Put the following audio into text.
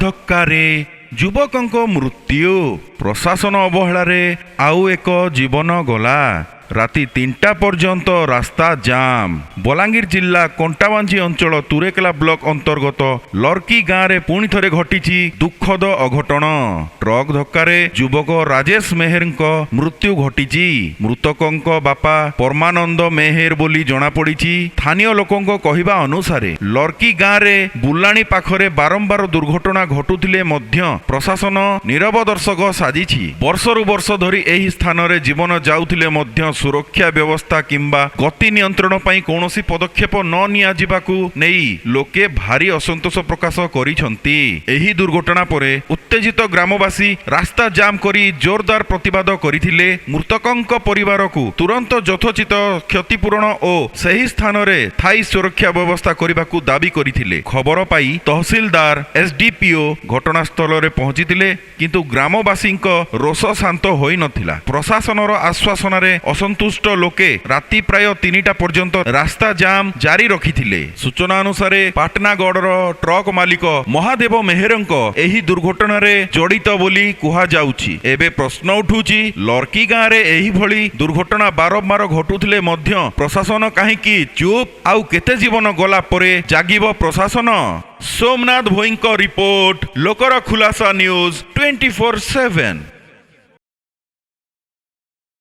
ଧକ୍କାରେ ଯୁବକଙ୍କ ମୃତ୍ୟୁ। ପ୍ରଶାସନ ଅବହେଳାରେ ଆଉ ଏକ ଜୀବନ ଗଲା। ରାତି 3ଟା ପର୍ଯ୍ୟନ୍ତ ରାସ୍ତା ଜାମ୍। ବଲାଙ୍ଗୀର ଜିଲ୍ଲା କଣ୍ଟାବାଞ୍ଜି ଅଞ୍ଚଳ ତୁରେକେଲା ବ୍ଲକ ଅନ୍ତର୍ଗତ ଲର୍କି ଗାଁରେ ପୁଣି ଥରେ ଘଟିଛି ଦୁଃଖଦ ଅଘଟଣ। ଟ୍ରକ୍ ଧକ୍କାରେ ଯୁବକ ରାଜେଶ ମେହେରଙ୍କ ମୃତ୍ୟୁ ଘଟିଛି। ମୃତକଙ୍କ ବାପା ପରମାନନ୍ଦ ମେହେର ବୋଲି ଜଣାପଡ଼ିଛି। ସ୍ଥାନୀୟ ଲୋକଙ୍କ କହିବା ଅନୁସାରେ ଲର୍କି ଗାଁରେ ବୁଲାଣି ପାଖରେ ବାରମ୍ବାର ଦୁର୍ଘଟଣା ଘଟୁଥିଲେ ମଧ୍ୟ ପ୍ରଶାସନ ନୀରବ ଦର୍ଶକ ସାଜିଛି। ବର୍ଷରୁ ବର୍ଷ ଧରି ଏହି ସ୍ଥାନରେ ଜୀବନ ଯାଉଥିଲେ ମଧ୍ୟ ସୁରକ୍ଷା ବ୍ୟବସ୍ଥା କିମ୍ବା ଗତି ନିୟନ୍ତ୍ରଣ ପାଇଁ କୌଣସି ପଦକ୍ଷେପ ନ ନିଆଯିବାକୁ ନେଇ ଲୋକେ ଭାରି ଅସନ୍ତୋଷ ପ୍ରକାଶ କରିଛନ୍ତି। ଏହି ଦୁର୍ଘଟଣା ପରେ ଉତ୍ତେଜିତ ଗ୍ରାମବାସୀ ରାସ୍ତା ଜାମ୍ କରି ଜୋରଦାର ପ୍ରତିବାଦ କରିଥିଲେ। ମୃତକଙ୍କ ପରିବାରକୁ ତୁରନ୍ତ ଯଥୋଚିତ କ୍ଷତିପୂରଣ ଓ ସେହି ସ୍ଥାନରେ ସ୍ଥାୟୀ ସୁରକ୍ଷା ବ୍ୟବସ୍ଥା କରିବାକୁ ଦାବି କରିଥିଲେ। ଖବର ପାଇ ତହସିଲଦାର ଏସଡିପିଓ ଘଟଣାସ୍ଥଳରେ ପହଞ୍ଚିଥିଲେ, କିନ୍ତୁ ଗ୍ରାମବାସୀଙ୍କ ରୋଷ ଶାନ୍ତ ହୋଇନଥିଲା। ପ୍ରଶାସନର ଆଶ୍ୱାସନାରେ ଅସନ୍ତୁଷ୍ଟ ଲୋକେ ରାତି ପ୍ରାୟ 3ଟା ପର୍ଯ୍ୟନ୍ତ ରାସ୍ତା ଜାମ୍ ଜାରି ରଖିଥିଲେ। ସୂଚନା ଅନୁସାରେ ପାଟନାଗଡ଼ର ଟ୍ରକ୍ ମାଲିକ ମହାଦେବ ମେହେରଙ୍କ ଏହି ଦୁର୍ଘଟଣାରେ ଜଡ଼ିତ ବୋଲି କୁହାଯାଉଛି। ଏବେ ପ୍ରଶ୍ନ ଉଠୁଛି, ଲର୍କି ଗାଁରେ ଏହିଭଳି ଦୁର୍ଘଟଣା ବାରମ୍ବାର ଘଟୁଥିଲେ ମଧ୍ୟ ପ୍ରଶାସନ କାହିଁକି ଚୁପ୍? ଆଉ କେତେ ଜୀବନ ଗଲା ପରେ ଜାଗିବ ପ୍ରଶାସନ? ସୋମନାଥ ଭୋଇଙ୍କ ରିପୋର୍ଟ, ଲୋକର ଖୁଲାସା ନ୍ୟୁଜ 24/7।